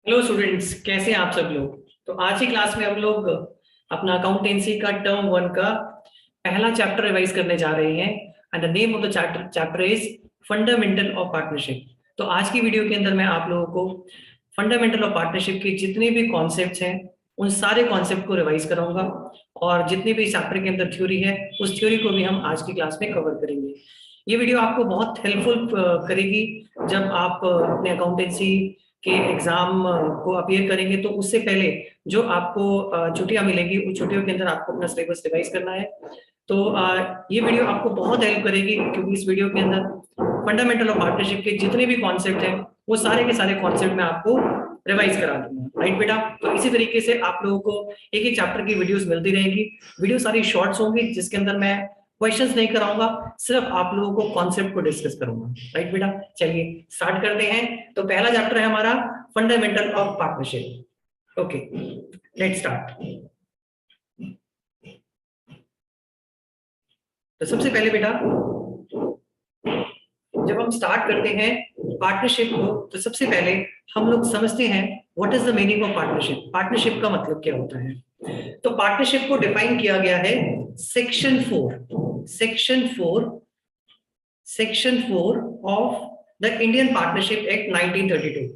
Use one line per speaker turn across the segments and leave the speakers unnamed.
Hello students, कैसे हैं आप सब लोग। तो आज की क्लास में हम लोग अपना अकाउंटेंसी का टर्म वन का पहला चैप्टर रिवाइज करने जा रहे हैं and the name of the chapter is fundamental of partnership. तो आज की वीडियो के अंदर मैं आप लोगों को फंडामेंटल ऑफ पार्टनरशिप के जितने भी कॉन्सेप्ट्स हैं उन सारे कॉन्सेप्ट को रिवाइज कराऊंगा और जितनी भी चैप्टर के अंदर थ्योरी है उस थ्योरी को भी हम आज की क्लास में कवर करेंगे। ये वीडियो आपको बहुत हेल्पफुल करेगी जब आप अपने अकाउंटेंसी के एग्जाम को अपीयर करेंगे। तो उससे पहले जो आपको छुट्टियां मिलेंगी उन छुट्टियों के अंदर आपको अपना सिलेबस रिवाइज करना है। तो ये वीडियो आपको बहुत हेल्प करेगी क्योंकि इस वीडियो के अंदर फंडामेंटल ऑफ पार्टनरशिप के जितने भी कॉन्सेप्ट हैं वो सारे के सारे कॉन्सेप्ट मैं आपको रिवाइज करा दूंगा। राइट बेटा। तो इसी तरीके से आप लोगों को एक एक चैप्टर की वीडियोस मिलती रहेंगी। वीडियो सारी शॉर्ट्स होंगी जिसके अंदर मैं क्वेश्चंस नहीं कराऊंगा, सिर्फ आप लोगों को कॉन्सेप्ट को डिस्कस करूंगा। राइट बेटा। चलिए स्टार्ट करते हैं। तो पहला चैप्टर है हमारा fundamental of partnership. Okay, let's start. तो सबसे पहले बेटा जब हम स्टार्ट करते हैं पार्टनरशिप को तो सबसे पहले हम लोग समझते हैं what is the meaning of partnership. Partnership का मतलब क्या होता है। तो पार्टनरशिप को डिफाइन किया गया है section 4 of the Indian Partnership Act 1932।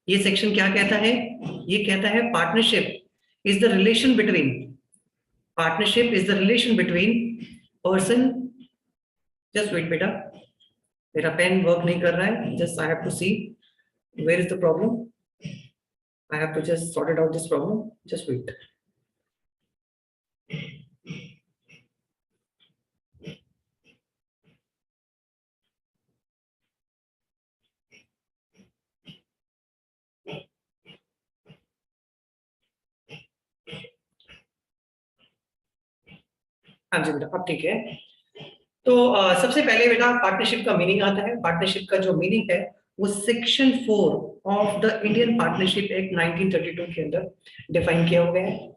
ये सेक्शन क्या कहता है। ये कहता है partnership is the relation between person. Just wait बेटा, मेरा पेन वर्क नहीं कर रहा है। Just I have to see where is the problem. I have to just sort it out this problem. Just wait. हाँ जी बेटा, अब ठीक है। तो सबसे पहले बेटा पार्टनरशिप का मीनिंग आता है। पार्टनरशिप का जो मीनिंग है वो section 4 of the Indian Partnership Act 1932 के अंदर डिफाइन किया हुआ है।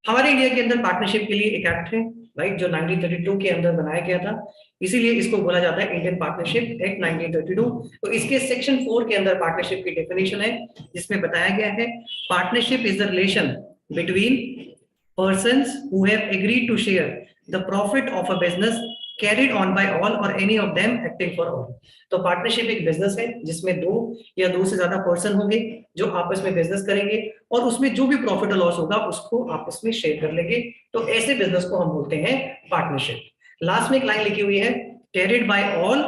हमारे इंडिया के अंदर पार्टनरशिप के लिए एक एक्ट है, राइट, जो 1932 के अंदर बनाया गया था। इसीलिए इसको बोला जाता है इंडियन पार्टनरशिप एक्ट 1932। तो इसके सेक्शन 4 के अंदर पार्टनरशिप की डेफिनेशन है जिसमें बताया गया है partnership is the relation between persons who have agreed to share the profit of a business carried on by all or any of them acting for all। तो पार्टनरशिप एक बिजनेस है जिसमें दो या दो से ज्यादा पर्सन होंगे जो आपस में बिजनेस करेंगे और उसमें जो भी प्रॉफिट और लॉस होगा उसको आपस में शेयर कर लेंगे। तो ऐसे बिजनेस को हम बोलते हैं पार्टनरशिप। लास्ट में एक लाइन लिखी हुई है कैरिड बाय ऑल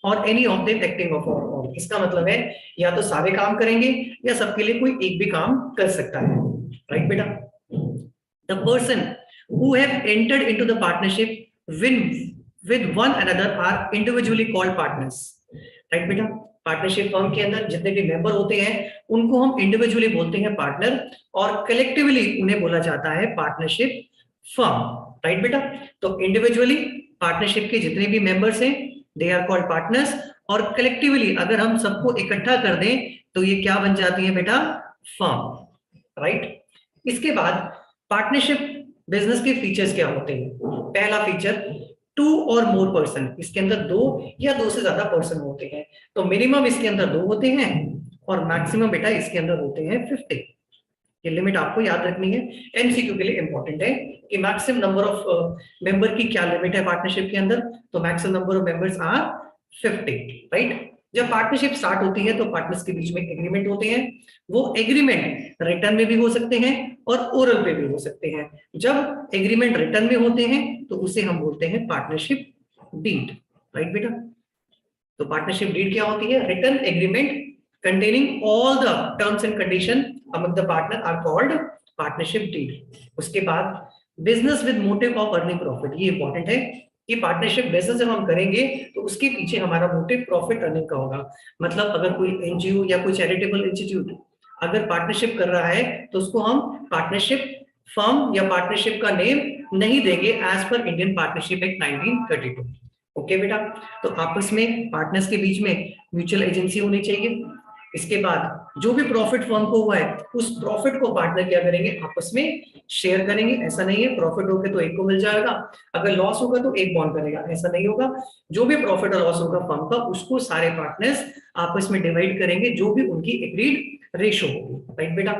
और any of them acting for all. इसका मतलब है या तो सारे काम करेंगे या सबके लिए कोई एक भी काम कर सकता है। राइट बेटा। The person who have entered into the partnership with one another are individually called partners। Right बेटा। पार्टनरशिप फर्म के अंदर जितने भी मेंबर होते हैं उनको हम इंडिविजुअली बोलते हैं पार्टनर और कलेक्टिवली उन्हें बोला जाता है पार्टनरशिप फर्म। राइट बेटा। तो इंडिविजुअली पार्टनरशिप के जितने भी मेंबर्स हैं दे आर कॉल्ड पार्टनर्स और कलेक्टिवली अगर हम सबको इकट्ठा कर दें तो ये क्या बन जाती है बेटा, फर्म। राइट। इसके बाद पार्टनरशिप बिजनेस के फीचर्स क्या होते हैं। पहला फीचर टू और मोर पर्सन। इसके अंदर दो या दो से ज्यादा पर्सन होते हैं। तो मिनिमम इसके अंदर दो होते हैं और मैक्सिमम बेटा इसके अंदर होते हैं 50। ये लिमिट आपको याद रखनी है, एमसीक्यू के लिए इंपॉर्टेंट है कि मैक्सिमम नंबर ऑफ मेंबर की क्या लिमिट है पार्टनरशिप के अंदर। तो maximum number of members are 50। Right. जब पार्टनरशिप स्टार्ट होती है तो पार्टनर्स के बीच में एग्रीमेंट होते हैं। वो एग्रीमेंट रिटर्न में भी हो सकते हैं और ओरल पे भी हो सकते हैं। जब एग्रीमेंट रिटर्न में होते हैं तो उसे हम बोलते हैं पार्टनरशिप डीड। राइट बेटा। तो पार्टनरशिप डीड क्या होती है, return agreement containing all the terms and condition among the partner are called partnership deed। उसके बाद business with motive of earning profit। ये इंपॉर्टेंट है कि पार्टनरशिप बिजनेस जब हम करेंगे तो उसके पीछे हमारा मोटिव प्रॉफिट अर्निंग का होगा। मतलब अगर कोई एनजीओ या कोई चैरिटेबल इंस्टीट्यूट अगर पार्टनरशिप कर रहा है तो उसको हम पार्टनरशिप फर्म या पार्टनरशिप का नेम नहीं देंगे as per Indian Partnership Act 1932। Okay बेटा। तो आपस में पार्टनर्स के बीच में म्यूचुअल एजेंसी होनी चाहिए। इसके बाद जो भी प्रॉफिट फर्म को हुआ है उस प्रॉफिट को पार्टनर क्या करेंगे, आपस में शेयर करेंगे। ऐसा नहीं है प्रॉफिट होगा तो एक को मिल जाएगा, अगर लॉस होगा तो एक बॉन्ड करेगा, ऐसा नहीं होगा। जो भी प्रॉफिट और लॉस होगा फर्म का उसको सारे पार्टनर्स आपस में डिवाइड करेंगे जो भी उनकी एग्रीड रेशो होगी, राइट बेटा।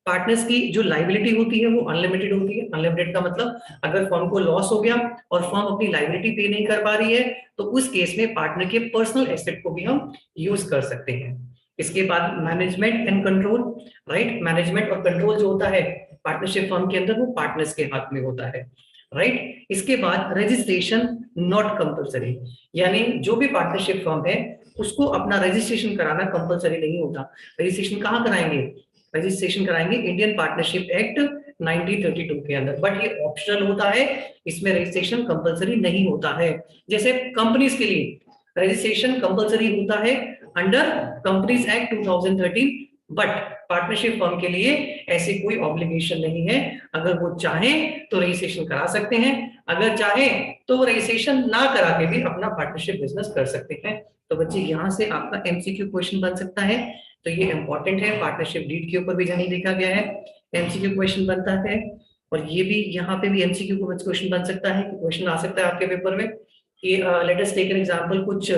पार्टनर्स की जो लाइबिलिटी होती है वो अनलिमिटेड होती है। अनलिमिटेड का मतलब अगर फर्म को लॉस हो गया और फर्म अपनी लाइबिलिटी पे नहीं कर पा रही है तो उस केस में पार्टनर के पर्सनल एसेट को भी हम यूज कर सकते हैं। इसके बाद management and control, right. Management और कंट्रोल जो होता है पार्टनरशिप फर्म के अंदर वो पार्टनर्स के हाथ में होता है, राइट। इसके बाद रजिस्ट्रेशन नॉट कंपलसरी, यानी जो भी पार्टनरशिप फर्म है उसको अपना रजिस्ट्रेशन कराना कंपलसरी नहीं होता। रजिस्ट्रेशन कहाँ कराएंगे? रजिस्ट्रेशन कराएंगे इंडियन पार्टनरशिप एक्ट 1932 के अंदर, बट ये ऑप्शनल होता है, इसमें रजिस्ट्रेशन कंपलसरी नहीं होता है। जैसे कंपनीज के लिए रजिस्ट्रेशन कंपलसरी होता है under companies act 2013, but partnership firm के लिए ऐसी कोई ऑब्लिगेशन नहीं है। अगर वो चाहे तो रजिस्ट्रेशन करा सकते हैं, अगर चाहे तो वो रजिस्ट्रेशन ना करा के भी अपना पार्टनरशिप बिजनेस कर सकते हैं। तो बच्चे यहाँ से आपका एमसीक्यू क्वेश्चन बन सकता है, तो ये इंपॉर्टेंट है। पार्टनरशिप डीड के ऊपर भी जानी देखा गया है, एमसीक्यू क्वेश्चन बनता है। और ये भी यहाँ पे भी एमसीक्यू क्वेश्चन बन सकता है, क्वेश्चन आ सकता है आपके पेपर में कि let us take an example, कुछ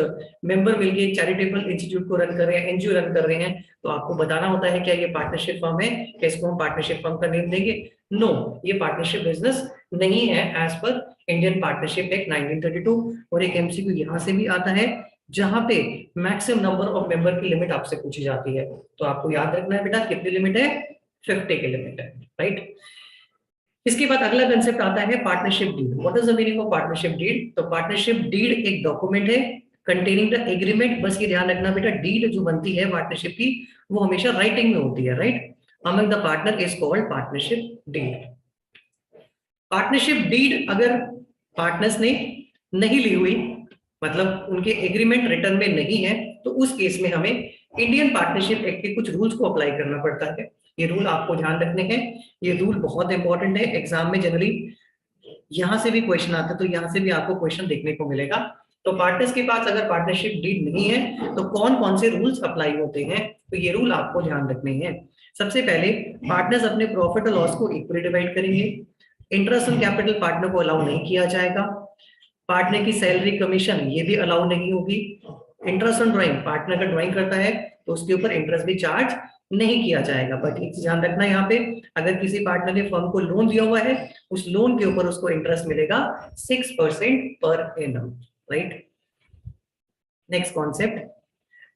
मेंबर मिलके एक चैरिटेबल इंस्टीट्यूट को रन कर रहे हैं, एनजीओ रन कर रहे हैं, तो आपको बताना होता है क्या ये पार्टनरशिप फर्म है, क्या इसको हम पार्टनरशिप फर्म का नेम देंगे? नो, ये पार्टनरशिप बिजनेस नहीं है as per Indian Partnership Act 1932। और एक एमसीक्यू यहाँ से भी आता है जहां पे मैक्सिमम नंबर ऑफ मेंबर की लिमिट आपसे पूछी जाती है, तो आपको याद रखना है बेटा कितनी लिमिट है? 50 की लिमिट है, राइट। इसके बाद अगला कंसेप्ट आता है partnership deed. What is the meaning of partnership deed? तो पार्टनरशिप डीड एक डॉक्यूमेंट है कंटेनिंग द एग्रीमेंट। बस ये ध्यान रखना बेटा, डीड जो बनती है पार्टनरशिप की वो हमेशा राइटिंग में होती है, right. Among the partner is called partnership deed. Partnership deed अगर पार्टनर्स ने नहीं ली हुई, मतलब उनके एग्रीमेंट रिटर्न में नहीं है, तो उस केस में हमें इंडियन पार्टनरशिप एक्ट के कुछ रूल्स को अप्लाई करना पड़ता है। ये रूल आपको ध्यान रखने हैं, ये रूल बहुत इंपॉर्टेंट है। एग्जाम में जनरली यहां से भी क्वेश्चन आता है, तो यहां से भी आपको क्वेश्चन देखने को मिलेगा। तो पार्टनर्स के पास अगर पार्टनरशिप डीड नहीं है तो कौन कौन से रूल्स अप्लाई होते हैं, तो ये रूल आपको ध्यान रखने हैं। सबसे पहले पार्टनर्स अपने प्रॉफिट और लॉस को इक्वली डिवाइड करेंगे। इंटरेस्ट ऑन कैपिटल पार्टनर को अलाउ नहीं किया जाएगा। पार्टनर की सैलरी कमीशन ये भी अलाउ नहीं होगी। इंटरेस्ट ऑन ड्राइंग, पार्टनर का ड्राइंग करता है तो उसके ऊपर इंटरेस्ट भी चार्ज नहीं किया जाएगा। बट एक ध्यान रखना यहाँ पे, अगर किसी पार्टनर ने फर्म को लोन दिया हुआ है, उस लोन के ऊपर उसको इंटरेस्ट मिलेगा 6% per annum, right. Next concept,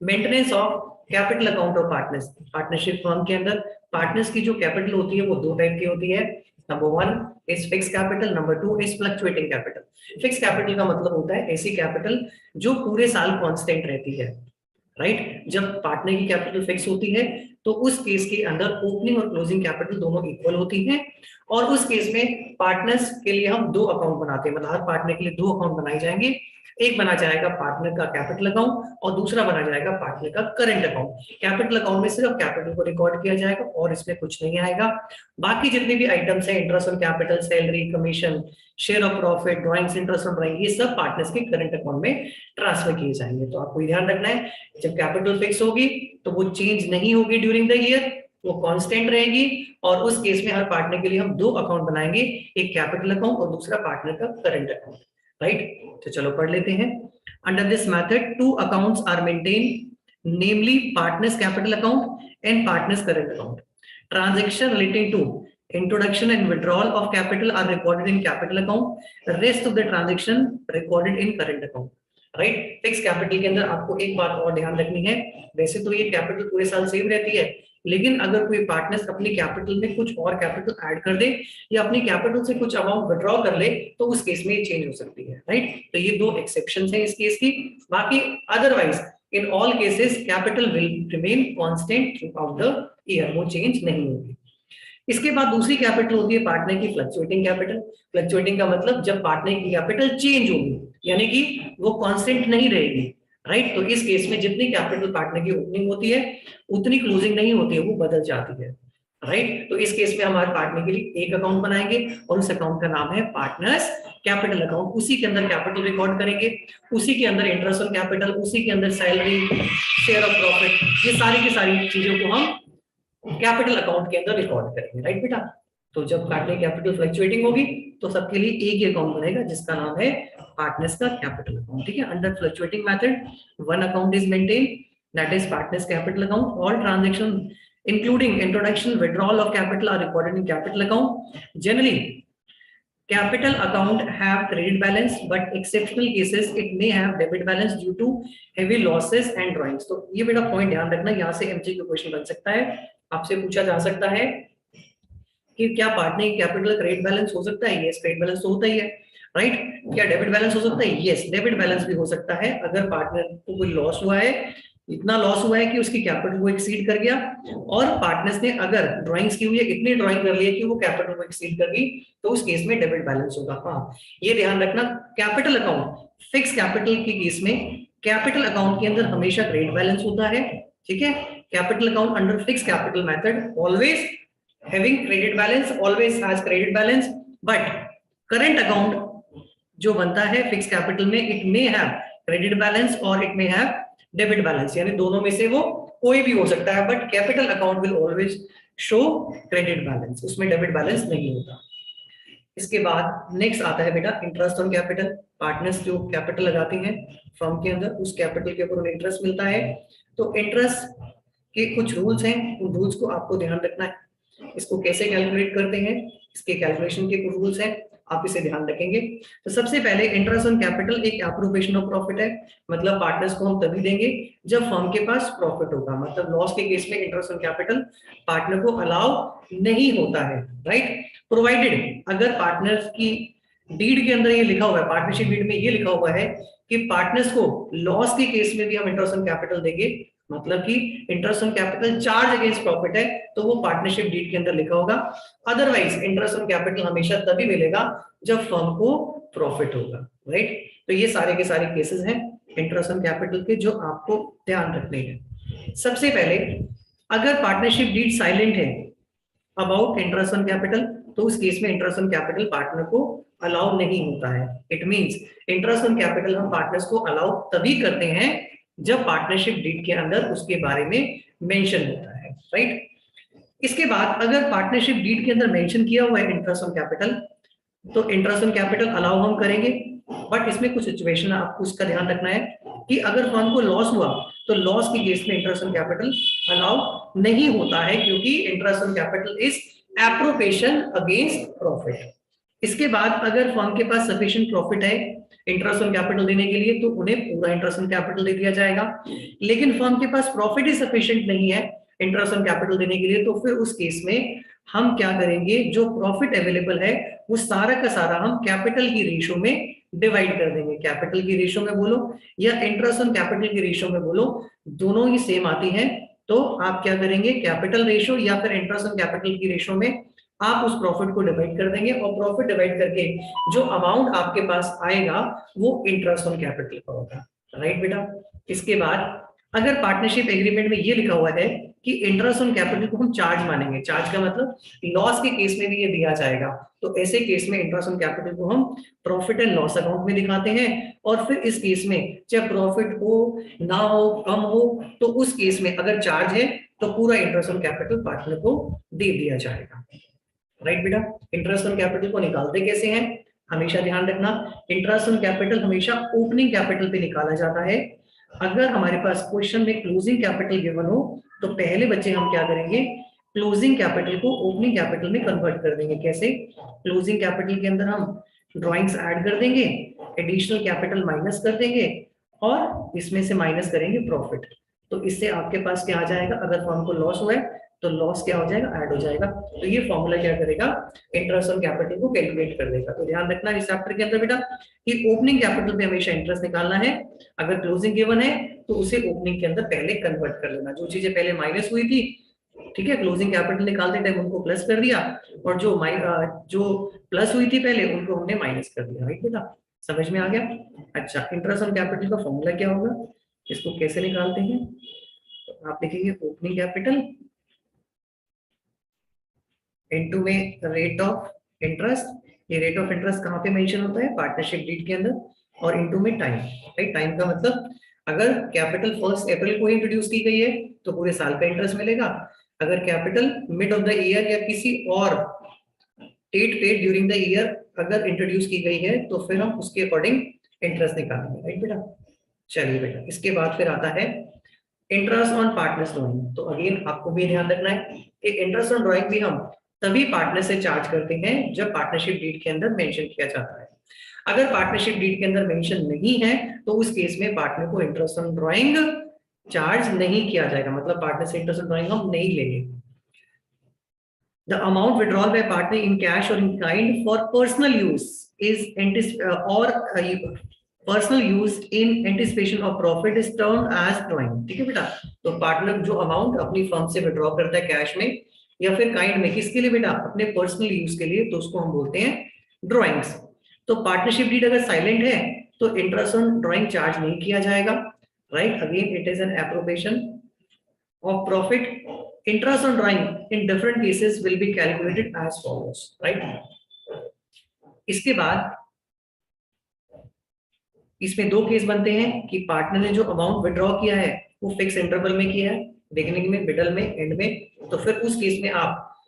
maintenance of capital account of partners. Partnership firm के अंदर पार्टनर्स की जो कैपिटल होती है वो दो टाइप की होती है। Number 1 is fix capital, number 2 is fluctuating capital. Fix capital का मतलब होता है ऐसी कैपिटल जो पूरे साल कांस्टेंट रहती है, राइट। जब पार्टनर की कैपिटल फिक्स होती है तो उस केस के अंदर ओपनिंग और क्लोजिंग कैपिटल दोनों इक्वल होती हैं, और उस केस में पार्टनर्स के लिए हम दो अकाउंट बनाते हैं। मतलब हर पार्टनर के लिए दो अकाउंट बनाए जाएंगे, एक बना जाएगा पार्टनर का कैपिटल अकाउंट और दूसरा बना जाएगा पार्टनर का करंट अकाउंट। कैपिटल अकाउंट में सिर्फ कैपिटल को रिकॉर्ड किया जाएगा और इसमें कुछ नहीं आएगा। बाकी जितने भी आइटम्स हैं, interest on capital, salary, commission, share of profit, drawings, interest on drawing, ये सब पार्टनर्स के करंट अकाउंट में ट्रांसफर किए जाएंगे। तो आपको ध्यान रखना है, जब कैपिटल फिक्स होगी तो वो चेंज नहीं होगी ड्यूरिंग द ईयर, वो कांस्टेंट रहेगी। और उस केस में हर पार्टनर के लिए हम दो अकाउंट बनाएंगे, एक कैपिटल अकाउंट और दूसरा पार्टनर का करंट अकाउंट, राइट। तो चलो पढ़ लेते हैं। Under this method two accounts are maintain, namely partners capital account and partners current account. Transaction relating to introduction and withdrawal of capital are recorded in capital account, rest of the transaction recorded in current account, right. Fix capital के अंदर आपको एक बात और ध्यान रखनी है, वैसे तो ये कैपिटल पूरे साल सेम रहती है, लेकिन अगर कोई पार्टनर्स अपनी कैपिटल में कुछ और कैपिटल ऐड कर दे या अपनी कैपिटल से कुछ अमाउंट विड्रॉ कर ले तो उस केस में ये चेंज हो सकती है, राइट। तो ये दो एक्सेप्शंस हैं इस केस की। बाकी otherwise in all cases capital will remain constant through out the year, वो चेंज नहीं होगी। इसके बाद दूसरी कैपिटल होती है पार्टनर की फ्लक्चुएटिंग कैपिटल। फ्लक्चुएटिंग का मतलब जब पार्टनर की कैपिटल चेंज होगी, यानी कि वो कांस्टेंट नहीं रहेगी, राइट। तो इस केस में जितनी कैपिटल पार्टनर की ओपनिंग होती है उतनी क्लोजिंग नहीं होती है, वो बदल जाती है, राइट। तो इस केस में हमारे पार्टनर के लिए एक अकाउंट बनाएंगे और उस अकाउंट का नाम है पार्टनर्स कैपिटल अकाउंट। उसी के अंदर कैपिटल रिकॉर्ड करेंगे, उसी के अंदर इंटरेस्ट ऑन कैपिटल, उसी के अंदर सैलरी, शेयर ऑफ प्रॉफिट, ये सारी की सारी चीजों को हम कैपिटल अकाउंट के अंदर रिकॉर्ड करेंगे, राइट बेटा। तो जब पार्टनर कैपिटल फ्लक्चुएटिंग होगी तो सबके लिए एक ही अकाउंट बनेगा जिसका नाम है पार्टनर्स का कैपिटल अकाउंट, ठीक है। Under fluctuating method one account is maintain, that is partners capital account. All transaction including introduction, withdrawal of capital are recorded in capital account. Generally, capital account have credit balance, but exceptional cases it may have debit balance due to heavy losses and drawings. तो ये बेटा point ध्यान रखना, यहाँ से MCQ question बन सकता है, आपसे पूछा जा सकता है कि क्या पार्टनर की कैपिटल क्रेडिट बैलेंस हो सकता है? यस, क्रेडिट बैलेंस तो होता ही है, राइट? क्या डेबिट बैलेंस हो सकता है? यस, डेबिट बैलेंस भी हो सकता है अगर पार्टनर को कोई लॉस हुआ है, इतना लॉस हुआ है कि उसकी कैपिटल को एक्सीड कर गया, और पार्टनर्स ने अगर ड्राइंग्स की हुई है, इतनी ड्राइंग कर ली है कि वो कैपिटल को एक्सीड कर गई, तो उस केस में डेबिट बैलेंस होगा। हाँ, ये ध्यान रखना, कैपिटल अकाउंट फिक्स कैपिटल के केस में कैपिटल अकाउंट के अंदर हमेशा क्रेडिट बैलेंस होता है, ठीक है? Capital account under fix capital method always having credit balance, always has credit balance, but current account जो बनता है फिक्स कैपिटल में, it may have credit balance और it may have debit balance, यानी दोनों में से वो कोई भी हो सकता है, but capital account will always show credit balance, उसमें डेबिट बैलेंस नहीं होता। इसके बाद नेक्स्ट आता है बेटा इंटरेस्ट ऑन कैपिटल। पार्टनर्स जो कैपिटल लगाते हैं फर्म के अंदर, उस कैपिटल के ऊपर उन्हें इंटरेस्ट मिलता है। तो इंटरेस्ट के कुछ रूल्स हैं, उन रूल्स को आपको ध्यान रखना है। इसको कैसे कैलकुलेट करते हैं, इसके कैलकुलेशन के कुछ रूल्स हैं, आप इसे ध्यान रखेंगे। तो सबसे पहले इंटरेस्ट ऑन कैपिटल एक एप्रोप्रिएशन ऑफ प्रॉफिट है, मतलब पार्टनर्स को हम तभी देंगे जब फर्म के पास प्रॉफिट होगा। मतलब लॉस के केस में इंटरेस्ट ऑन कैपिटल पार्टनर को अलाउ नहीं होता है, राइट? प्रोवाइडेड अगर पार्टनर्स की डीड के अंदर ये लिखा हुआ है, पार्टनरशिप डीड में ये लिखा हुआ है कि पार्टनर्स को लॉस के केस में भी हम इंटरेस्ट ऑन कैपिटल देंगे, मतलब कि interest on capital charge against profit है, तो वो पार्टनरशिप डीड के अंदर लिखा होगा। अदरवाइज इंटरेस्ट ऑन कैपिटल हमेशा तभी मिलेगा जब फर्म को प्रॉफिट होगा, राइट? तो ये सारे के सारे केसेस हैं इंटरेस्ट ऑन कैपिटल के जो आपको ध्यान रखने हैं। सबसे पहले अगर पार्टनरशिप डीड साइलेंट है अबाउट इंटरेस्ट ऑन कैपिटल, तो उस केस में इंटरेस्ट ऑन कैपिटल पार्टनर को अलाउ नहीं होता है। It means interest on capital हम पार्टनर्स को अलाउ तभी करते हैं जब पार्टनरशिप डीड के अंदर उसके बारे में मेंशन होता है, राइट? इसके बाद अगर पार्टनरशिप डीड के अंदर मेंशन किया हुआ है इंटरेस्ट ऑन कैपिटल, तो इंटरेस्ट ऑन कैपिटल अलाउ हम करेंगे, बट इसमें कुछ सिचुएशन आपको उसका ध्यान रखना है कि अगर फर्म को लॉस हुआ तो लॉस के केस में इंटरेस्ट ऑन कैपिटल अलाउ नहीं होता है, क्योंकि interest on capital is appropriation against profit. इसके बाद अगर फर्म के पास सफिशिएंट प्रॉफिट है इंटरेस्ट ऑन कैपिटल देने के लिए, तो उन्हें पूरा इंटरेस्ट ऑन कैपिटल दे दिया जाएगा। लेकिन फर्म के पास प्रॉफिट ही सफिशिएंट नहीं है इंटरेस्ट ऑन कैपिटल देने के लिए, तो फिर उस केस में हम क्या करेंगे, जो प्रॉफिट अवेलेबल है वो सारा का सारा हम कैपिटल की रेशो में डिवाइड कर देंगे। कैपिटल की रेशो में बोलो या इंटरेस्ट ऑन कैपिटल की रेशो में बोलो, दोनों ही सेम आती हैं। तो आप क्या करेंगे, कैपिटल रेशो या फिर इंटरेस्ट ऑन कैपिटल की रेशो में आप उस प्रॉफिट को डिवाइड कर देंगे, और प्रॉफिट डिवाइड करके जो अमाउंट आपके पास आएगा वो इंटरेस्ट ऑन कैपिटल का होगा, राइट बेटा? इसके बाद अगर पार्टनरशिप एग्रीमेंट में ये लिखा हुआ है कि इंटरेस्ट ऑन कैपिटल को हम चार्ज मानेंगे, चार्ज का मतलब लॉस के केस में भी ये दिया जाएगा, तो ऐसे केस में इंटरेस्ट ऑन कैपिटल को हम प्रॉफिट एंड लॉस अकाउंट में दिखाते हैं। और फिर इस केस में चाहे प्रॉफिट हो ना हो कम हो, तो उस केस में अगर चार्ज है तो पूरा इंटरेस्ट ऑन कैपिटल पार्टनर को दे दिया जाएगा, राइट बेटा? इंटरेस्ट ऑन कैपिटल को निकालते कैसे हैं, हमेशा ध्यान रखना, इंटरेस्ट ऑन कैपिटल हमेशा ओपनिंग कैपिटल पे निकाला जाता है। अगर हमारे पास क्वेश्चन में क्लोजिंग कैपिटल गिवन हो, तो पहले बच्चे हम क्या करेंगे, क्लोजिंग कैपिटल को ओपनिंग कैपिटल में कन्वर्ट कर देंगे। कैसे? क्लोजिंग कैपिटल के अंदर हम ड्रॉइंग्स ऐड कर देंगे, एडिशनल कैपिटल माइनस कर देंगे, और इसमें से माइनस करेंगे प्रॉफिट। तो इससे आपके पास क्या आ जाएगा, अगर फर्म को लॉस हुआ है तो लॉस क्या हो जाएगा, ऐड हो जाएगा। तो ये फॉर्मूला क्या करेगा, इंटरेस्ट ऑन कैपिटल को कैलकुलेट कर देगा। तो ध्यान रखना इस चैप्टर के अंदर बेटा कि ओपनिंग कैपिटल पे हमेशा इंटरेस्ट निकालना है, अगर क्लोजिंग गिवन है तो उसे ओपनिंग के अंदर पहले कन्वर्ट कर लेना। जो चीजें पहले माइनस हुई थी, ठीक है, क्लोजिंग कैपिटल निकालते टाइम उनको प्लस कर दिया, और जो प्लस हुई थी पहले उनको हमने माइनस कर दिया, राइट बेटा? समझ में आ गया? अच्छा, इंटरेस्ट ऑन कैपिटल का फॉर्मूला क्या होगा, इसको कैसे निकालते हैं? तो आप लिखेंगे ओपनिंग कैपिटल इनटू में रेट ऑफ इंटरेस्ट। ये रेट ऑफ इंटरेस्ट कहाँ पे मेंशन होता है, पार्टनरशिप डीड के अंदर, और इनटू में टाइम, राइट? टाइम का मतलब अगर कैपिटल 1 अप्रैल को इंट्रोड्यूस की गई है तो पूरे साल का इंटरेस्ट मिलेगा। अगर capital mid of the year या किसी और डेट पे ड्यूरिंग द ईयर अगर इंट्रोड्यूस की गई है, तो फिर हम उसके अकॉर्डिंग इंटरेस्ट निकालेंगे, राइट बेटा? चलिए बेटा, इसके बाद फिर आता है इंटरेस्ट ऑन पार्टनर्स ड्राइंग, तो अगेन आपको भी ध्यान रखना है कि इंटरेस्ट ऑन ड्राइंग भी हम तभी पार्टनर से चार्ज करते हैं जब पार्टनरशिप डीड के अंदर मेंशन किया जाता है। अगर पार्टनरशिप डीड के अंदर मेंशन नहीं है तो उस केस में पार्टनर को इंटरेस्ट ऑन ड्राइंग चार्ज नहीं किया जाएगा, मतलब पार्टनर से इंटरेस्ट ऑन ड्राइंग हम नहीं लेंगे। The amount withdrawn by partner in cash or in kind for personal use is personal use in anticipation of profit is termed as drawing। ठीक है बेटा, तो पार्टनर जो अमाउंट अपनी फर्म से विड्रॉ करता है कैश में या फिर काइंड में, किसके लिए बेटा, अपने पर्सनल यूज के लिए, तो उसको हम बोलते हैं ड्रॉइंग्स। तो पार्टनरशिप डीड अगर साइलेंट है तो इंटरेस्ट ऑन ड्रॉइंग चार्ज नहीं किया जाएगा, right. Again it is an appropriation of profit. Interest on drawing in different cases will be calculated as follows, right। इसके बाद इसमें दो केस बनते हैं कि पार्टनर ने जो अमाउंट विड्रॉ किया है वो फिक्स इंटरवल में किया है, बिगिनिंग में, मिडल में, एंड में, तो फिर उस केस में आप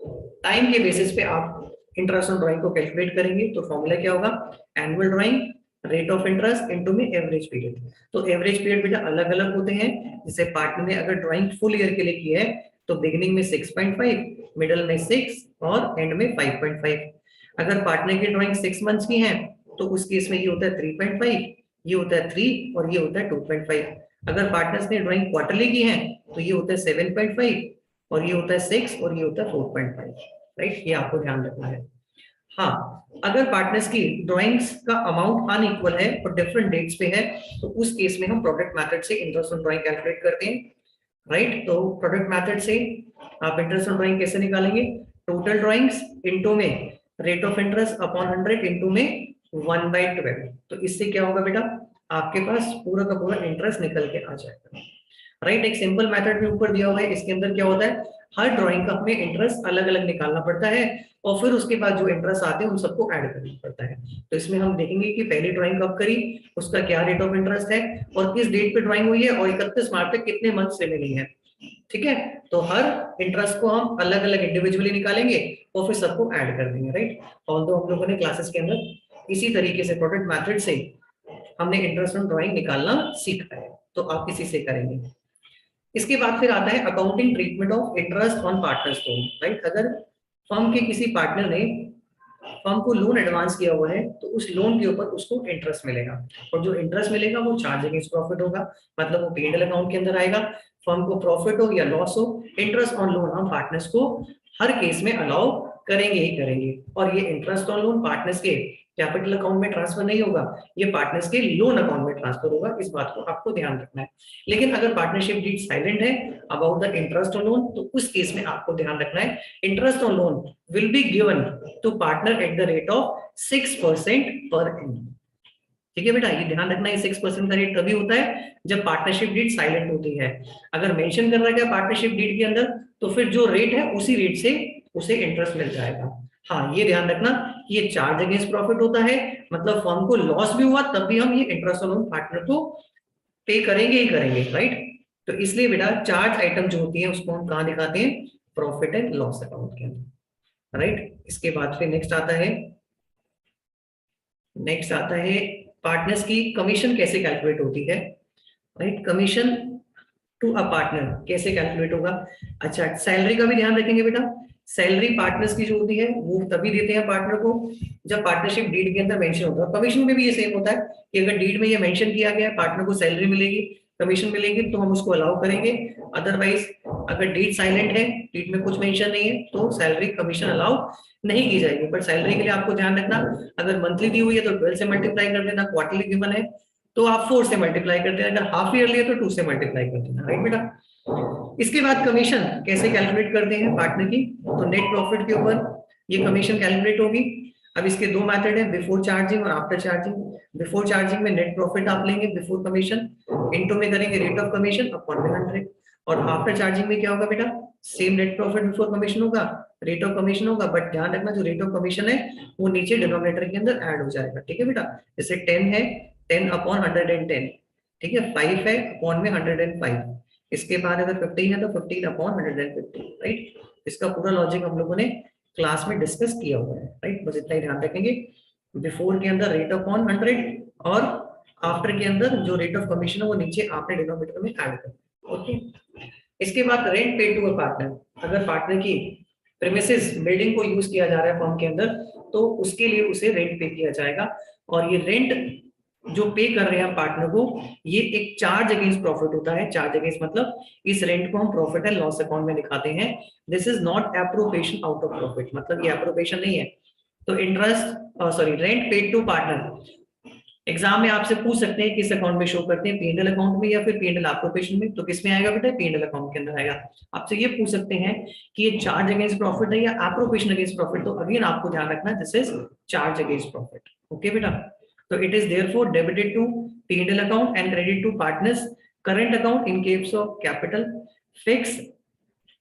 टाइम के बेसिस पे आप इंटरेस्ट ऑन ड्राइंग को कैलकुलेट करेंगे। तो फॉर्मूला क्या होगा, annual drawing rate of interest into में एवरेज पीरियड। तो एवरेज पीरियड बेटा अलग अलग होते हैं, जैसे पार्टनर ने अगर ड्राइंग फुल ईयर के लिए की है तो बिगिनिंग में 6.5, मिडल में 6 और एंड में 5.5। अगर पार्टनर की ड्राइंग 6 मंथ्स की है तो उस केस में ये होता है 3.5, ये होता है 3 और ये होता है 2.5। अगर पार्टनर्स ने ड्राइंग क्वार्टरली की है तो ये होता है 7.5 और ये होता है 6 और ये होता है 4.5, राइट। ये आपको ध्यान रखना है। हाँ, अगर पार्टनर्स की ड्राइंग्स का अमाउंट अनइक्वल है और डिफरेंट डेट्स पे है तो उस केस में हम प्रोडक्ट मेथड से इंटरेस्ट ऑन ड्राइंग कैलकुलेट करते हैं, राइट। तो प्रोडक्ट मेथड से आप इंटरेस्ट ऑन ड्राइंग कैसे निकालेंगे, टोटल ड्राइंग्स इनटू में rate of interest upon 100 into में 1/12। तो इससे क्या होगा बेटा, आपके पास पूरा का पूरा इंटरेस्ट निकल के आ जाएगा, राइट। एक सिंपल मेथड भी ऊपर दिया हुआ है, इसके अंदर क्या होता है, हर ड्राइंग का हमें इंटरेस्ट अलग अलग निकालना पड़ता है और फिर उसके बाद जो इंटरेस्ट आते हैं उन सबको ऐड करना पड़ता है। तो इसमें हम देखेंगे कि पहली ड्राइंग कब करी, उसका क्या रेट ऑफ इंटरेस्ट है और किस डेट पे ड्राइंग हुई है और 31 मार्च तक कितने मंथ से मिली है, ठीक है। तो हर इंटरेस्ट को हम अलग अलग इंडिविजुअली निकालेंगे और फिर सबको ऐड कर देंगे, राइट। ऑल्दो हम लोगों ने क्लासेस के अंदर इसी तरीके से प्रोडक्ट मेथड से हमने इंटरेस्ट ऑन ड्राइंग निकालना सीखा है, तो आप इसी से करेंगे। इसके बाद फिर आता है accounting treatment of interest on partners loan, right. अगर फर्म के किसी पार्टनर ने फर्म को लोन एडवांस किया हुआ है तो उस लोन के ऊपर उसको इंटरेस्ट मिलेगा और जो इंटरेस्ट मिलेगा वो चार्ज अगेंस्ट प्रॉफिट होगा, मतलब वो पीएनएल अकाउंट के अंदर आएगा। फर्म को प्रॉफिट हो या लॉस हो, इंटरेस्ट ऑन लोन हम पार्टनर्स को हर केस में अलाउ करेंगे ही करेंगे। और ये इंटरेस्ट ऑन लोन पार्टनर्स के कैपिटल अकाउंट में ट्रांसफर नहीं होगा, ये पार्टनर्स के लोन अकाउंट में ट्रांसफर होगा, इस बात को आपको ध्यान रखना है। लेकिन अगर पार्टनरशिप डीड साइलेंट है about the interest on loan तो उस केस में आपको ध्यान रखना है interest on loan will be given to partner at the rate of 6% per annum. ठीक है बेटा, ये ध्यान रखना है 6% का रेट तभी होता है जब पार्टनरशिप डीड साइलेंट होती है। अगर मेंशन कर रहा है पार्टनरशिप डीड के अंदर तो फिर जो रेट है उसी रेट से उसे इंटरेस्ट मिल जाएगा। हाँ, ये ध्यान रखना ये चार्ज अगेंस्ट प्रॉफिट होता है, मतलब फर्म को लॉस भी हुआ तब भी हम ये इंटरेस्ट ऑन पार्टनर को पे करेंगे ही करेंगे, राइट। तो इसलिए बेटा चार्ज आइटम जो होती है उसको हम कहाँ दिखाते हैं, प्रॉफिट एंड लॉस अकाउंट के अंदर, राइट। इसके बाद फिर नेक्स्ट आता है पार्टनर्स की कमीशन कैसे कैलकुलेट होती है, right. Commission to a partner कैसे कैलकुलेट होगा। अच्छा, सैलरी का भी ध्यान रखेंगे बेटा। सैलरी पार्टनर्स की जो होती है वो तभी देते हैं पार्टनर को जब पार्टनरशिप डीड के अंदर मेंशन होता है। कमीशन में भी ये सेम होता है कि अगर डीड में ये मेंशन किया गया है पार्टनर को सैलरी मिलेगी, कमीशन मिलेगी, तो हम उसको अलाउ करेंगे। अदरवाइज अगर डीड साइलेंट है, डीड में कुछ मेंशन नहीं है, तो सैलरी कमीशन अलाउ नहीं की जाएगी। बट सैलरी के लिए आपको ध्यान रखना, अगर मंथली दी हुई है तो 12 से मल्टीप्लाई कर देना, क्वार्टरली गिवन है तो आप 4 से मल्टीप्लाई कर देना, अगर हाफ ईयरली है तो 2 से मल्टीप्लाई कर देना, राइट बेटा। इसके बाद कमीशन कैसे कैलकुलेट करते हैं पार्टनर की, तो नेट प्रॉफिट के ऊपर ये कमीशन कैलकुलेट होगी। अब इसके दो मेथड है, बिफोर चार्जिंग और आफ्टर चार्जिंग। बिफोर चार्जिंग में नेट प्रॉफिट आप लेंगे बिफोर कमीशन, इनटू में करेंगे रेट ऑफ कमीशन अपॉन 100। और आफ्टर चार्जिंग में क्या होगा बेटा, same net profit before commission होगा, रेट ऑफ कमीशन होगा, बट ध्यान रखना जो रेट ऑफ कमीशन है वो नीचे डिनोमिनेटर के अंदर ऐड हो जाएगा, ठीक है बेटा। जैसे 10 है 10 अपॉन 110, ठीक है। 5 है अपॉन में 105, इसके बाद अगर 15 है तो 15 अपॉन 150, राइट। इसका पूरा लॉजिक हम लोगों ने क्लास में डिस्कस किया हुआ है, राइट। बस इतना ही ध्यान रखेंगे, बिफोर के अंदर रेट अपॉन 100 और आफ्टर के अंदर जो रेट ऑफ कमीशन है वो नीचे आपने डिनोमिनेटर में ऐड कर। ओके। इसके बाद rent paid to a partner, अगर पार्टनर की प्रीमिसेस बिल्डिंग को यूज किया जा रहा है फर्म के अंदर तो उसके लिए उसे रेंट पे किया जाएगा, और ये रेंट जो पे कर रहे हैं हम पार्टनर को, ये एक चार्ज अगेंस्ट प्रॉफिट होता है। चार्ज अगेंस्ट मतलब इस रेंट को हम प्रॉफिट एंड लॉस अकाउंट में दिखाते हैं। This is not appropriation out of profit, मतलब ये एप्रोप्रिएशन नहीं है। तो interest sorry rent paid to partner exam में आपसे पूछ सकते हैं किस अकाउंट में शो करते हैं, पी&एल अकाउंट में या फिर पी&एल एप्रोप्रिएशन में, तो किस में आएगा बेटा, पी&एल अकाउंट के अंदर आएगा। आपसे ये पूछ सकते हैं कि ये चार्ज अगेंस्ट प्रॉफिट है या एप्रोप्रिएशन अगेंस्ट प्रॉफिट, तो अगेन आपको ध्यान रखना है this is charge against profit. Okay बेटा, तो it is therefore debited to P and L account and credit to partners current account in case of capital fix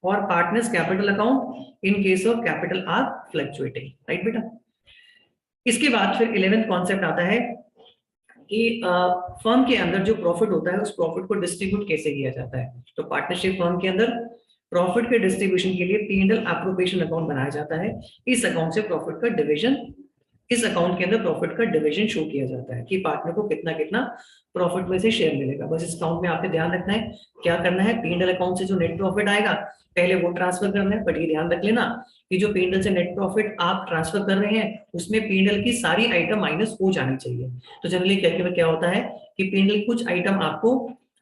और partners capital account in case of capital are fluctuating, right बेटा। इसके बाद फिर 11th concept आता है कि फर्म के अंदर जो प्रॉफिट होता है उस प्रॉफिट को डिस्ट्रीब्यूट कैसे किया जाता है। तो पार्टनरशिप फर्म के अंदर प्रॉफिट के डिस्ट्रीब्यूशन के लिए पी&एल एप्रोप्रिएशन अकाउंट बनाया जाता है। इस अकाउंट से प्रॉफिट का डिवीजन, इस अकाउंट के अंदर प्रॉफिट का डिवीजन शो किया जाता है कि पार्टनर को कितना कितना प्रॉफिट में से शेयर मिलेगा। बस इस अकाउंट में आपने ध्यान रखना है क्या करना है, पी&एल अकाउंट से जो नेट प्रॉफिट आएगा पहले वो ट्रांसफर करना है। बट ये ध्यान रख लेना कि जो पी&एल से नेट प्रॉफिट आप ट्रांसफर कर रहे हैं उसमें पी&एल की सारी आइटम माइनस हो जानी चाहिए। तो जनरली क्या होता है कि पी&एल कुछ आइटम आपको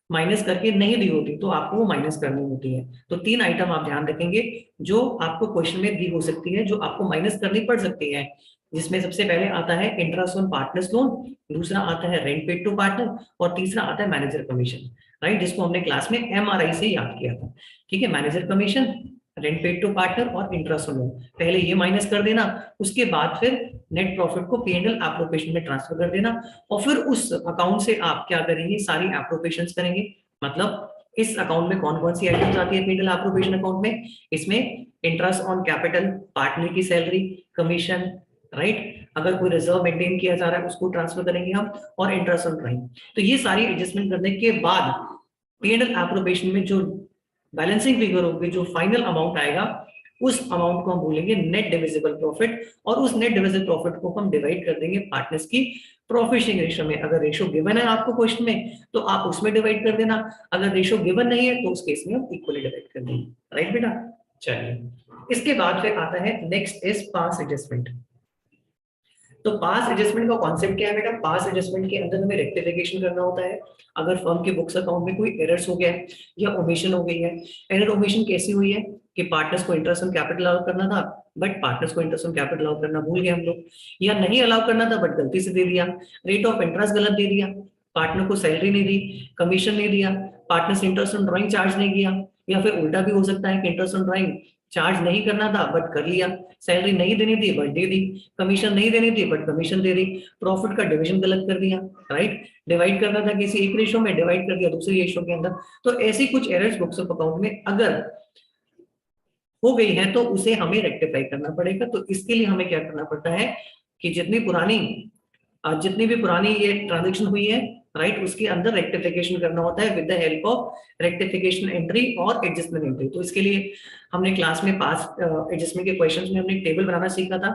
माइनस करके नहीं दी होती तो आपको वो माइनस करनी होती है। तो 3 आइटम आप ध्यान रखेंगे जो आपको क्वेश्चन में दी हो सकती है, जो आपको माइनस करनी पड़ सकती है, जिसमें सबसे पहले आता है इंटरेस्ट ऑन पार्टनर्स लोन, दूसरा आता है रेंट पेड टू पार्टनर और तीसरा आता है मैनेजर कमीशन, राइट, जिसको हमने क्लास में एमआरआई से याद किया था। ठीक है, manager commission, rent paid to partner और इंटरेस्ट ऑन लोन, पहले ये माइनस कर देना, उसके बाद फिर नेट प्रॉफिट को पी&एल एप्रोप्रिएशन में ट्रांसफर कर देना, और फिर उस अकाउंट से आप क्या करेंगे, सारी एप्रोप्रिएशंस करेंगे। मतलब इस अकाउंट में कौन कौन सी आइटम्स आती है पी&एल एप्रोप्रिएशन अकाउंट में, इसमें इंटरेस्ट ऑन कैपिटल, पार्टनर की सैलरी, कमीशन, राइट, अगर कोई रिजर्व मेंटेन किया जा रहा है उसको ट्रांसफर करेंगे हम, और इंटरेस्ट ऑन ड्राइंग। तो ये सारी एडजस्टमेंट करने के बाद पी&एल एप्रोप्रिएशन में जो बैलेंसिंग फिगर होगी, जो फाइनल अमाउंट आएगा, उस अमाउंट को हम बोलेंगे नेट डिविजिबल प्रॉफिट, और उस नेट डिविजिबल प्रॉफिट को हम डिवाइड कर देंगे पार्टनर्स की प्रॉफिट शेयरिंग रेशियो में। अगर रेशियो गिवन है आपको क्वेश्चन में तो आप उसमें डिवाइड कर देना, अगर रेशियो गिवन नहीं है तो उस केस में हम इक्वली डिवाइड कर देंगे, राइट बेटा। चलिए, इसके बाद फिर आता है नेक्स्ट इज पास एडजस्टमेंट। तो पास एडजस्टमेंट का कॉन्सेप्ट क्या है बेटा, पास एडजस्टमेंट के अंदर हमें रेक्टिफिकेशन करना होता है अगर फर्म के बुक्स अकाउंट में कोई एरर्स हो गया है या ओमिशन हो गई है। एरर ओमिशन कैसी हुई है कि पार्टनर्स को इंटरेस्ट ऑन कैपिटल अलाउ करना था बट पार्टनर्स को इंटरेस्ट ऑन कैपिटल अलाउ करना भूल गए हम लोग, या नहीं अलाउ करना था बट गलती से दे दिया, रेट ऑफ इंटरेस्ट गलत दे दिया, पार्टनर को सैलरी नहीं दी, कमीशन नहीं दिया, partners interest on drawing charge नहीं किया, या फिर उल्टा भी हो सकता है कि इंटरेस्ट ऑन ड्राइंग चार्ज नहीं करना था बट कर लिया, सैलरी नहीं देनी थी बट दे दी, कमीशन नहीं देनी थी but commission they the, profit का डिवीजन गलत कर दिया, राइट, डिवाइड करना था किसी एक रेशो में, डिवाइड कर दिया दूसरी रेशो के अंदर। तो ऐसी कुछ एरर्स बुक्स ऑफ अकाउंट में अगर हो गई है तो उसे हमें रेक्टिफाई करना पड़ेगा। तो इसके लिए हमें क्या करना पड़ता है कि जितनी भी पुरानी ये ट्रांजेक्शन हुई है, राइट, उसके अंदर रेक्टिफिकेशन करना होता है with the help of rectification entry और एडजस्टमेंट एंट्री। तो इसके लिए हमने क्लास में पास एडजस्टमेंट के क्वेश्चंस में हमने एक टेबल बनाना सीखा था,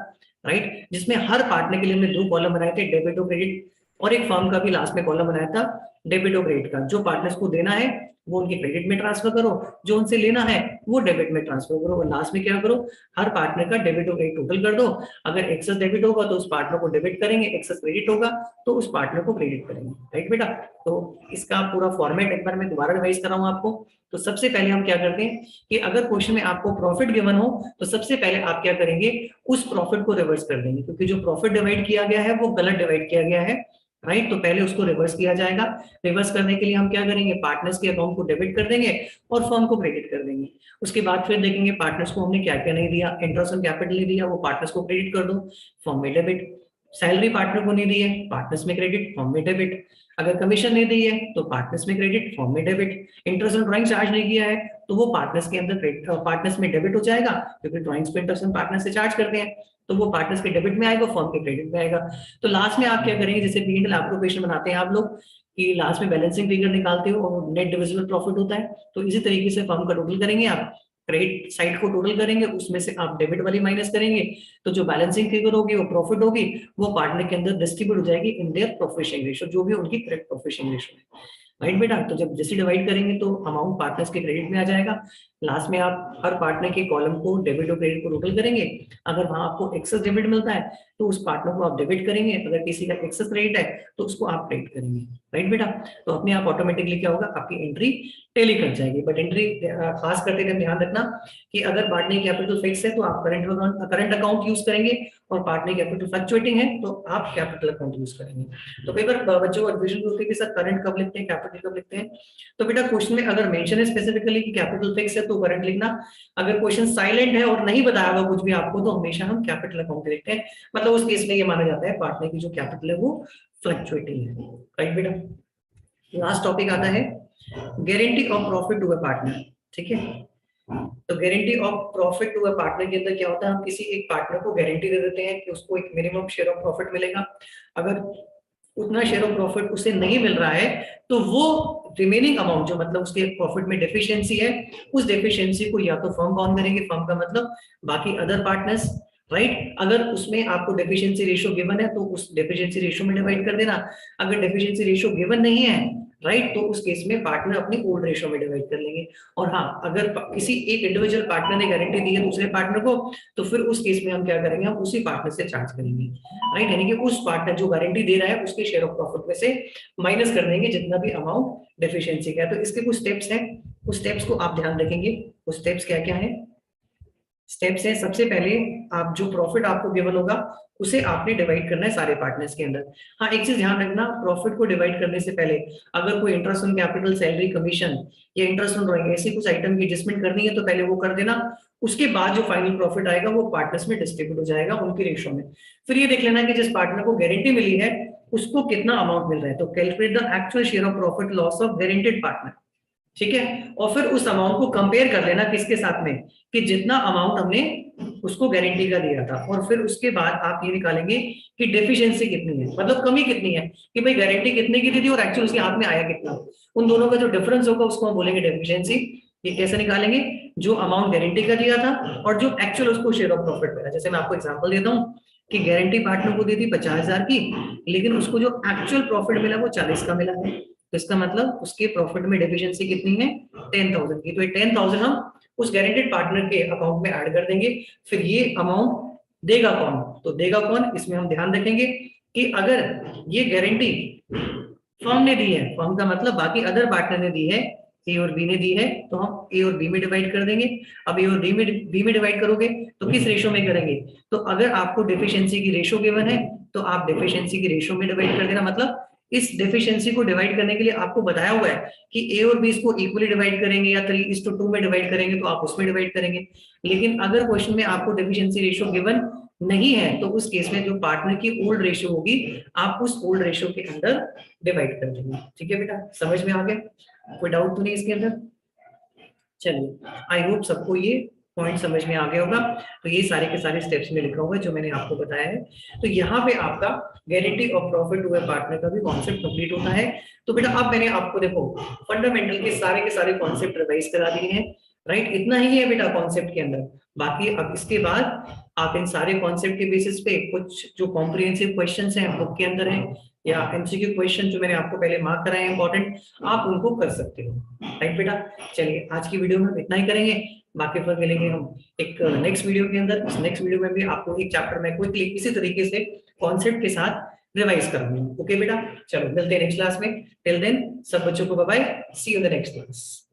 राइट, जिसमें हर पार्टनर के लिए हमने 2 कॉलम बनाए थे, डेबिट और क्रेडिट, और एक फर्म का भी लास्ट में कॉलम बनाया था डेबिट और क्रेडिट का। जो पार्टनर्स को देना है वो उनके क्रेडिट में ट्रांसफर करो, जो उनसे लेना है वो डेबिट में ट्रांसफर करो, और लास्ट में क्या करो, हर पार्टनर का डेबिट और क्रेडिट टोटल कर दो। अगर एक्सेस डेबिट होगा तो उस पार्टनर को डेबिट करेंगे, एक्सेस क्रेडिट होगा तो उस पार्टनर को क्रेडिट करेंगे, राइट बेटा। तो इसका पूरा फॉर्मेट एक बार मैं दोबारा रिवाइज कर रहा हूँ आपको। तो सबसे पहले हम क्या करते हैं कि अगर क्वेश्चन में आपको प्रॉफिट गिवन हो तो सबसे पहले आप क्या करेंगे, उस प्रॉफिट को रिवर्स कर देंगे, क्योंकि जो प्रॉफिट डिवाइड किया गया है वो गलत डिवाइड किया गया है, राइट। तो पहले उसको रिवर्स किया जाएगा। रिवर्स करने के लिए हम क्या करेंगे, पार्टनर्स के अकाउंट को डेबिट कर देंगे और फर्म को क्रेडिट कर देंगे। उसके बाद फिर देखेंगे पार्टनर्स को हमने क्या क्या नहीं दिया, इंटरेस्ट ऑन कैपिटल नहीं दिया, वो पार्टनर्स को क्रेडिट कर दो, फर्म में डेबिट। सैलरी पार्टनर को नहीं दी है, पार्टनर्स में क्रेडिट, फर्म में डेबिट। अगर कमीशन नहीं दी है तो पार्टनर्स में क्रेडिट, फर्म में debit. Interest on drawing charge नहीं किया है तो वो पार्टनर्स के अंदर क्रेडिट, पार्टनर्स में डेबिट हो जाएगा, क्योंकि ड्राइंग्स पे इंटरेस्ट पार्टनर से चार्ज करते हैं, तो वो पार्टनर्स के डेबिट में आएगा, फर्म के क्रेडिट में आएगा। तो लास्ट में आप क्या करेंगे, जैसे पी&एल एप्रोप्रिएशन बनाते हैं आप लोग कि लास्ट में बैलेंसिंग फिगर निकालते हो और नेट डिविजिबल प्रॉफिट होता है, तो इसी तरीके से फर्म का टोटल करेंगे आप, क्रेडिट साइड को टोटल करेंगे, उसमें से आप डेबिट वाली माइनस करेंगे, तो जो बैलेंसिंग फिगर होगी वो प्रॉफिट होगी, वो पार्टनर के अंदर डिस्ट्रीब्यूट हो जाएगी in their profit sharing ratio, जो भी उनकी करेक्ट प्रॉफिट शेयरिंग रेशियो है। राइट बेटा। तो जब जैसे डिवाइड करेंगे तो अमाउंट पार्टनर्स के क्रेडिट में आ जाएगा। लास्ट में आप हर पार्टनर के कॉलम को डेबिट और क्रेडिट को टोटल करेंगे। अगर वहां आपको एक्सेस डेबिट मिलता है तो उस पार्टनर को आप डेबिट करेंगे, अगर किसी का एक्सेस क्रेडिट है तो उसको आप क्रेडिट करेंगे। राइट बेटा। तो अपने आप ऑटोमेटिकली क्या होगा, आपकी एंट्री टेली कर जाएगी। बट एंट्री पास करते टाइम ध्यान रखना कि अगर पार्टनर कैपिटल फिक्स है तो आप करंट अकाउंट यूज करेंगे, और पार्टनर कैपिटल फ्लक्चुएटिंग है तो आप कैपिटल अकाउंट यूज करेंगे। तो कई बार बच्चों को एडमिशन होती है कि सर करंट कब लिखते हैं, कैपिटल कब लिखते हैं। तो बेटा क्वेश्चन में अगर मेंशन है स्पेसिफिकली कि कैपिटल फिक्स है तो करंट लिखना, अगर क्वेश्चन साइलेंट है और नहीं बताया हुआ कुछ भी आपको तो हमेशा हम कैपिटल अकाउंट लिखते हैं। मतलब उस केस में ये माना जाता है पार्टनर की जो कैपिटल है वो फ्लक्चुएटिंग है। राइट बेटा। लास्ट टॉपिक आता है guarantee of profit to a partner. ठीक है। तो guarantee of profit to a partner के अंदर क्या होता है, हम किसी एक पार्टनर को गारंटी दे देते हैं कि उसको एक मिनिमम शेयर ऑफ प्रॉफिट मिलेगा। अगर उतना शेयर ऑफ प्रॉफिट उसे नहीं मिल रहा है तो वो रिमेनिंग अमाउंट जो मतलब उसके प्रॉफिट में डेफिशिएंसी है, उस डेफिशिएंसी को या तो फर्म बाउंड करेंगे, फर्म का मतलब बाकी अदर पार्टनर्स। राइट। अगर उसमें आपको डेफिशिएंसी रेशियो गिवन है तो उस डेफिशिएंसी रेशियो में डिवाइड कर देना। अगर डेफिशिएंसी रेशियो गिवन नहीं है, राइट, तो उस केस में पार्टनर अपनी ओल्ड रेशियो में डिवाइड कर लेंगे। और हाँ, अगर किसी एक इंडिविजुअल पार्टनर ने गारंटी दी है दूसरे पार्टनर को तो फिर उस केस में हम क्या करेंगे, हम उसी पार्टनर से चार्ज करेंगे। राइट। यानी कि उस पार्टनर जो गारंटी दे रहा है उसके शेयर ऑफ प्रॉफिट में से माइनस कर देंगे जितना भी अमाउंट डेफिशिएंसी का है। तो इसके कुछ स्टेप्स हैं, उस स्टेप्स को आप ध्यान रखेंगे। उस स्टेप्स क्या क्या है, स्टेप्स है सबसे पहले आप जो प्रॉफिट आपको गिवन होगा उसे आपने डिवाइड करना है सारे पार्टनर्स के अंदर। हाँ, एक चीज ध्यान रखना, प्रॉफिट को डिवाइड करने से पहले अगर कोई interest on capital, salary, commission या इंटरेस्ट ऑन ड्राइंग ऐसी कुछ आइटम की एडजस्टमेंट करनी है तो पहले वो कर देना। उसके बाद जो फाइनल प्रॉफिट आएगा वो पार्टनर्स में डिस्ट्रीब्यूट हो जाएगा उनकी रेशियो में। फिर ये देख लेना कि जिस पार्टनर को गारंटी मिली है उसको कितना अमाउंट मिल रहा है, तो calculate the actual share of profit loss of guaranteed partner. ठीक है। और फिर उस अमाउंट को कंपेयर कर लेना किसके साथ में, कि जितना अमाउंट हमने उसको गारंटी का दिया था। और फिर उसके बाद आप ये निकालेंगे कि डेफिशिएंसी कितनी है, मतलब कमी कितनी है, कि भाई गारंटी कितने की दी थी और एक्चुअल उसके हाथ में आया कितना। उन दोनों का जो डिफरेंस होगा उसको हम बोलेंगे डेफिशिएंसी। ये कैसे निकालेंगे, जो अमाउंट गारंटी का दिया था और जो एक्चुअल उसको शेयर ऑफ प्रॉफिट मिला। जैसे मैं आपको एग्जांपल देता हूँ कि गारंटी पार्टनर को दी थी 50,000 की, लेकिन उसको जो एक्चुअल प्रॉफिट मिला वो 40 का मिला है। तो इसका मतलब उसके प्रॉफिट में डेफिशिएंसी कितनी है, 10,000 की। तो ये 10,000 हम उस गारंटेड पार्टनर के अकाउंट में ऐड कर देंगे। फिर ये अमाउंट देगा कौन, तो देगा कौन, इसमें हम ध्यान रखेंगे कि अगर ये गारंटी फर्म ने दी है, फर्म का मतलब बाकी अदर पार्टनर ने दी है, ए और बी ने दी है, तो हम ए और बी में डिवाइड कर देंगे। अब ए और बी में डिवाइड करोगे तो किस रेशियो में करेंगे, तो अगर आपको डेफिशिएंसी की रेशियो गिवन है तो आप डेफिशिएंसी की रेशियो में डिवाइड कर देना। मतलब इस डेफिशिएंसी को डिवाइड करने के लिए आपको बताया हुआ है कि ए और बी इसको इक्वली डिवाइड करेंगे या 3:2 में डिवाइड करेंगे, तो आप उसमें डिवाइड करेंगे। लेकिन अगर क्वेश्चन में आपको डेफिशिएंसी रेशियो गिवन नहीं है तो उस केस में जो पार्टनर की ओल्ड रेशियो होगी आप उस ओल्ड रेशियो के अंदर डिवाइड कर देंगे। ठीक है बेटा, समझ में आ गया, कोई डाउट तो नहीं इसके अंदर। चलिए, आई होप सबको ये पॉइंट समझ में आ गया होगा। तो ये सारे के सारे स्टेप्स में लिखा हुआ है जो मैंने आपको बताया है। तो यहाँ पे आपका guarantee of profit to a partner का भी कॉन्सेप्ट कंप्लीट होता है। तो बेटा अब मैंने आपको देखो फंडामेंटल के सारे कॉन्सेप्ट रिवाइज करा दिए हैं। राइट, इतना ही है बेटा कॉन्सेप्ट के अंदर। बाकी अब इसके बाद आप इन सारे कॉन्सेप्ट के बेसिस पे कुछ जो कॉम्प्रिहेंसिव क्वेश्चंस हैं बुक के अंदर है या एमसीक्यू क्वेश्चन जो मैंने आपको पहले मार्क कराए हैं इंपॉर्टेंट, आप उनको कर सकते हो। राइट बेटा, चलिए आज की वीडियो में इतना ही करेंगे। बाकी फिर मिलेंगे हम एक नेक्स्ट वीडियो के अंदर। इस नेक्स्ट वीडियो में भी आपको एक चैप्टर में क्विकली इसी तरीके से कॉन्सेप्ट के साथ रिवाइज करूंगी। ओके बेटा, चलो मिलते हैं नेक्स्ट क्लास में। टिल देन सब बच्चों को bye bye, see you in the next class.